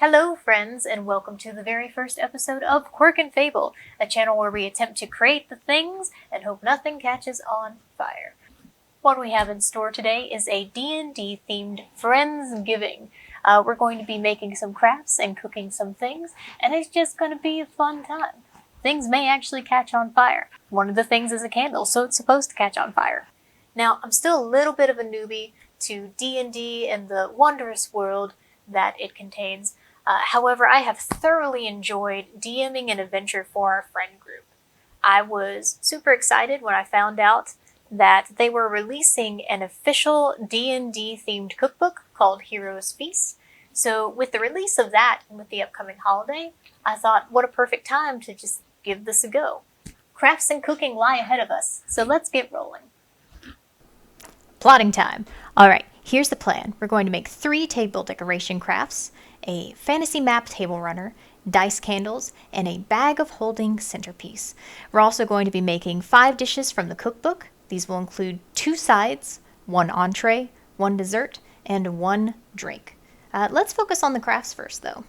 Hello, friends, and welcome to the very first episode of Quirk and Fable, a channel where we attempt to create the things and hope nothing catches on fire. What we have in store today is a D&D themed Friendsgiving. We're going to be making some crafts and cooking some things, and it's just going to be a fun time. Things may actually catch on fire. One of the things is a candle, so it's supposed to catch on fire. Now, I'm still a little bit of a newbie to D&D and the wondrous world that it contains. However, I have thoroughly enjoyed DMing an adventure for our friend group. I was super excited when I found out that they were releasing an official D&D themed cookbook called Heroes Feast. So with the release of that and with the upcoming holiday, I thought what a perfect time to just give this a go. Crafts and cooking lie ahead of us, so let's get rolling. Plotting time. Alright, here's the plan. We're going to make 3 table decoration crafts, a fantasy map table runner, dice candles, and a bag of holding centerpiece. We're also going to be making 5 dishes from the cookbook. These will include 2 sides, 1 entree, 1 dessert, and 1 drink. Let's focus on the crafts first, though.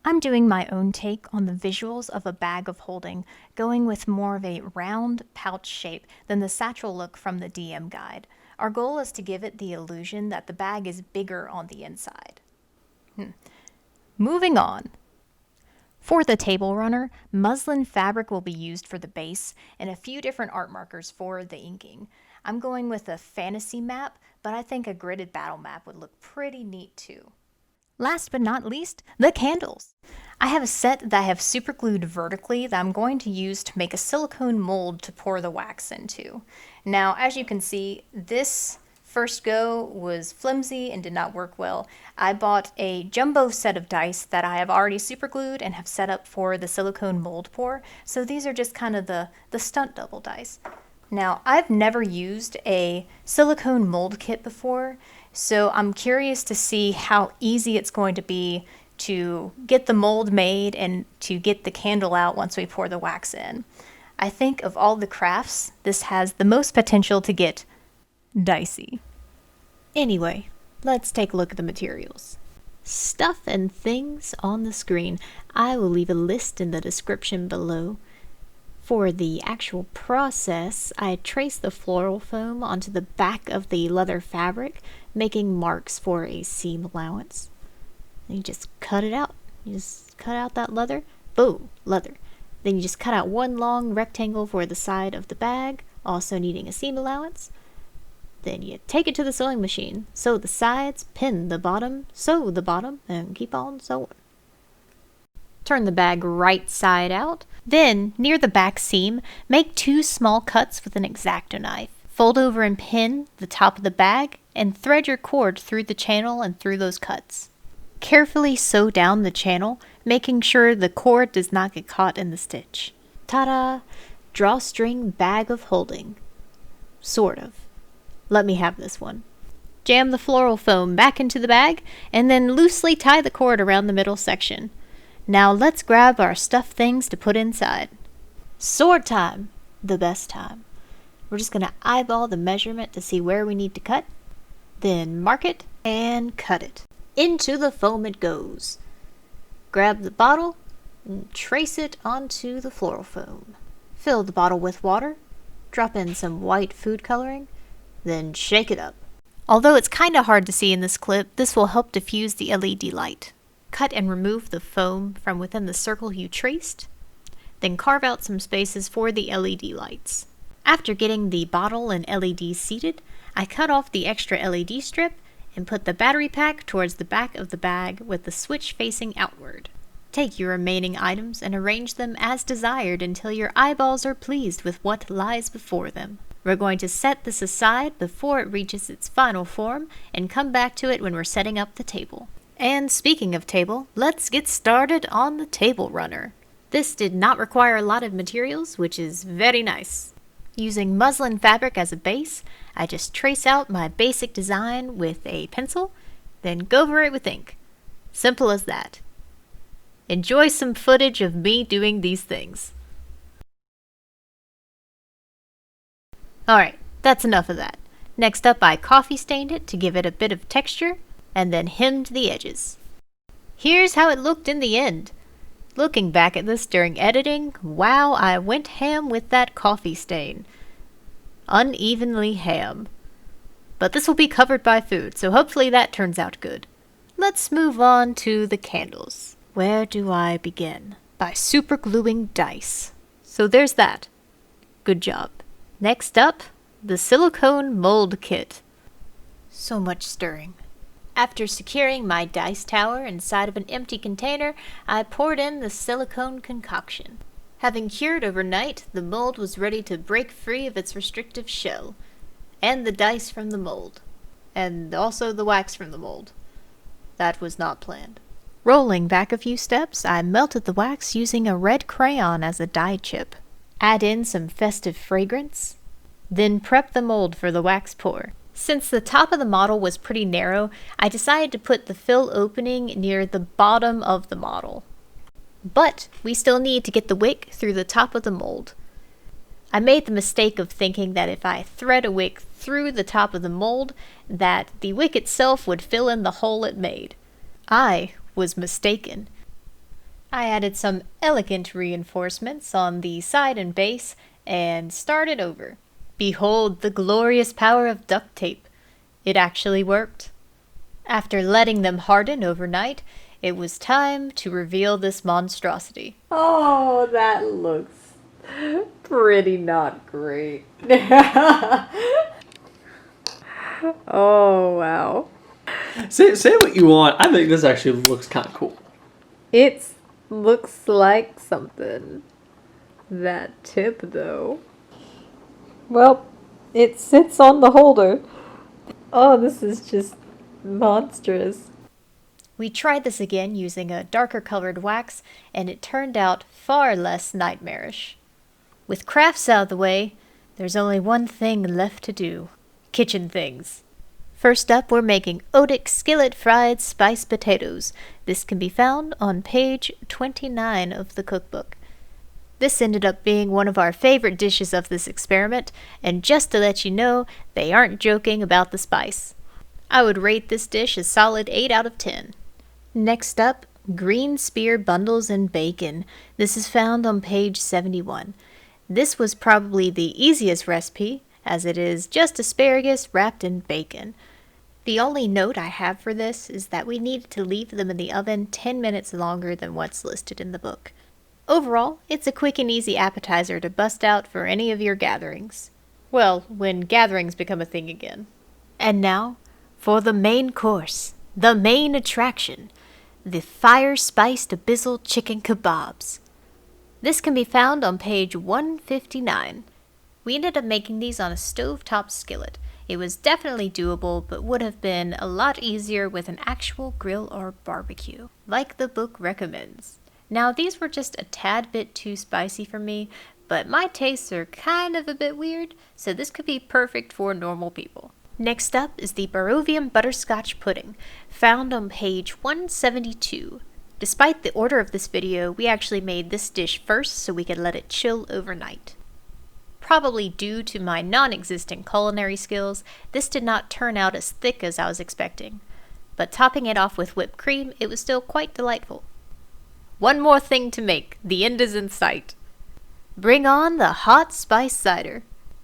I'm doing my own take on the visuals of a bag of holding, going with more of a round pouch shape than the satchel look from the DM guide. Our goal is to give it the illusion that the bag is bigger on the inside. Moving on. For the table runner, muslin fabric will be used for the base and a few different art markers for the inking. I'm going with a fantasy map, but I think a gridded battle map would look pretty neat too. Last but not least, the candles. I have a set that I have superglued vertically that I'm going to use to make a silicone mold to pour the wax into. Now, as you can see, this first go was flimsy and did not work well. I bought a jumbo set of dice that I have already superglued and have set up for the silicone mold pour, so these are just kind of the stunt double dice. Now, I've never used a silicone mold kit before, so I'm curious to see how easy it's going to be to get the mold made and to get the candle out once we pour the wax in. I think of all the crafts, this has the most potential to get dicey. Anyway, let's take a look at the materials. Stuff and things on the screen. I will leave a list in the description below. For the actual process, I traced the floral foam onto the back of the leather fabric, making marks for a seam allowance. Then you just cut it out. You just cut out that leather. Boom, leather. Then you just cut out one long rectangle for the side of the bag, also needing a seam allowance. Then you take it to the sewing machine, sew the sides, pin the bottom, sew the bottom, and keep on sewing. Turn the bag right side out. Then, near the back seam, make 2 small cuts with an X-Acto knife. Fold over and pin the top of the bag, and thread your cord through the channel and through those cuts. Carefully sew down the channel, making sure the cord does not get caught in the stitch. Ta-da! Drawstring bag of holding. Sort of. Let me have this one. Jam the floral foam back into the bag, and then loosely tie the cord around the middle section. Now let's grab our stuffed things to put inside. Sword time! The best time. We're just going to eyeball the measurement to see where we need to cut, then mark it and cut it. Into the foam it goes. Grab the bottle and trace it onto the floral foam. Fill the bottle with water, drop in some white food coloring, then shake it up. Although it's kind of hard to see in this clip, this will help diffuse the LED light. Cut and remove the foam from within the circle you traced, then carve out some spaces for the LED lights. After getting the bottle and LED seated, I cut off the extra LED strip and put the battery pack towards the back of the bag with the switch facing outward. Take your remaining items and arrange them as desired until your eyeballs are pleased with what lies before them. We're going to set this aside before it reaches its final form and come back to it when we're setting up the table. And speaking of table, let's get started on the table runner. This did not require a lot of materials, which is very nice. Using muslin fabric as a base, I just trace out my basic design with a pencil, then go over it with ink. Simple as that. Enjoy some footage of me doing these things. Alright, that's enough of that. Next up, I coffee stained it to give it a bit of texture, and then hemmed the edges. Here's how it looked in the end. Looking back at this during editing, wow, I went ham with that coffee stain. Unevenly ham. But this will be covered by food, so hopefully that turns out good. Let's move on to the candles. Where do I begin? By supergluing dice. So there's that. Good job. Next up, the Silicone Mold Kit. So much stirring. After securing my dice tower inside of an empty container, I poured in the silicone concoction. Having cured overnight, the mold was ready to break free of its restrictive shell, and the dice from the mold, and also the wax from the mold. That was not planned. Rolling back a few steps, I melted the wax using a red crayon as a dye chip. Add in some festive fragrance, then prep the mold for the wax pour. Since the top of the model was pretty narrow, I decided to put the fill opening near the bottom of the model. But we still need to get the wick through the top of the mold. I made the mistake of thinking that if I thread a wick through the top of the mold, that the wick itself would fill in the hole it made. I was mistaken. I added some elegant reinforcements on the side and base and started over. Behold the glorious power of duct tape. It actually worked. After letting them harden overnight, it was time to reveal this monstrosity. Oh, that looks pretty not great. Oh, wow. Say what you want. I think this actually looks kind of cool. It looks like something. That tip, though. Well, it sits on the holder. Oh, this is just monstrous. We tried this again using a darker colored wax, and it turned out far less nightmarish. With crafts out of the way, there's only one thing left to do. Kitchen things. First up, we're making Odic skillet fried spiced potatoes. This can be found on page 29 of the cookbook. This ended up being one of our favorite dishes of this experiment, and just to let you know, they aren't joking about the spice. I would rate this dish a solid 8 out of 10. Next up, green spear bundles and bacon. This is found on page 71. This was probably the easiest recipe, as it is just asparagus wrapped in bacon. The only note I have for this is that we needed to leave them in the oven 10 minutes longer than what's listed in the book. Overall, it's a quick and easy appetizer to bust out for any of your gatherings. Well, when gatherings become a thing again. And now, for the main course, the main attraction, the fire-spiced abyssal chicken kebabs. This can be found on page 159. We ended up making these on a stovetop skillet. It was definitely doable, but would have been a lot easier with an actual grill or barbecue, like the book recommends. Now, these were just a tad bit too spicy for me, but my tastes are kind of a bit weird, so this could be perfect for normal people. Next up is the Barovian butterscotch pudding, found on page 172. Despite the order of this video, we actually made this dish first so we could let it chill overnight. Probably due to my non-existent culinary skills, this did not turn out as thick as I was expecting, but topping it off with whipped cream, it was still quite delightful. One more thing to make. The end is in sight. Bring on the hot spice cider.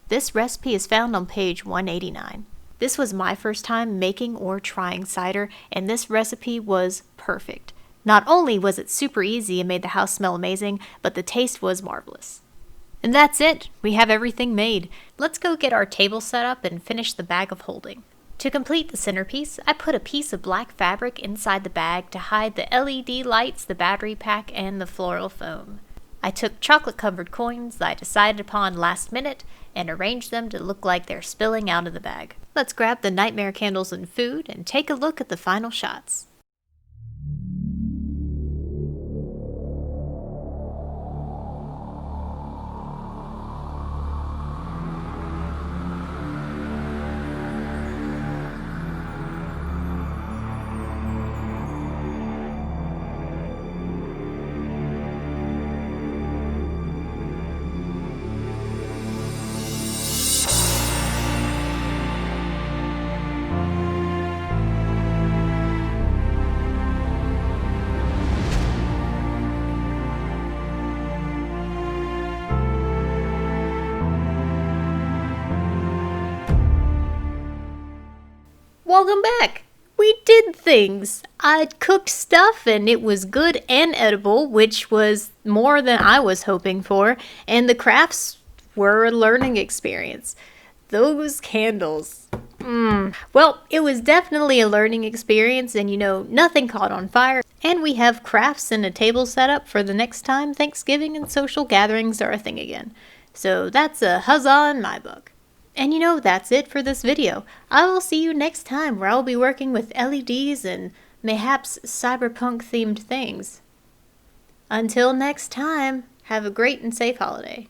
This recipe is found on page 189. This was my first time making or trying cider, and this recipe was perfect. Not only was it super easy and made the house smell amazing, but the taste was marvelous. And that's it. We have everything made. Let's go get our table set up and finish the bag of holding. To complete the centerpiece, I put a piece of black fabric inside the bag to hide the LED lights, the battery pack, and the floral foam. I took chocolate-covered coins that I decided upon last minute and arranged them to look like they're spilling out of the bag. Let's grab the nightmare candles and food and take a look at the final shots. welcome back! We did things! I cooked stuff and it was good and edible, which was more than I was hoping for, and the crafts were a learning experience. Those candles. Well, it was definitely a learning experience, and nothing caught on fire. And we have crafts and a table set up for the next time Thanksgiving and social gatherings are a thing again. So that's a huzzah in my book. And that's it for this video. I will see you next time where I'll be working with LEDs and mayhaps cyberpunk themed things. Until next time, have a great and safe holiday.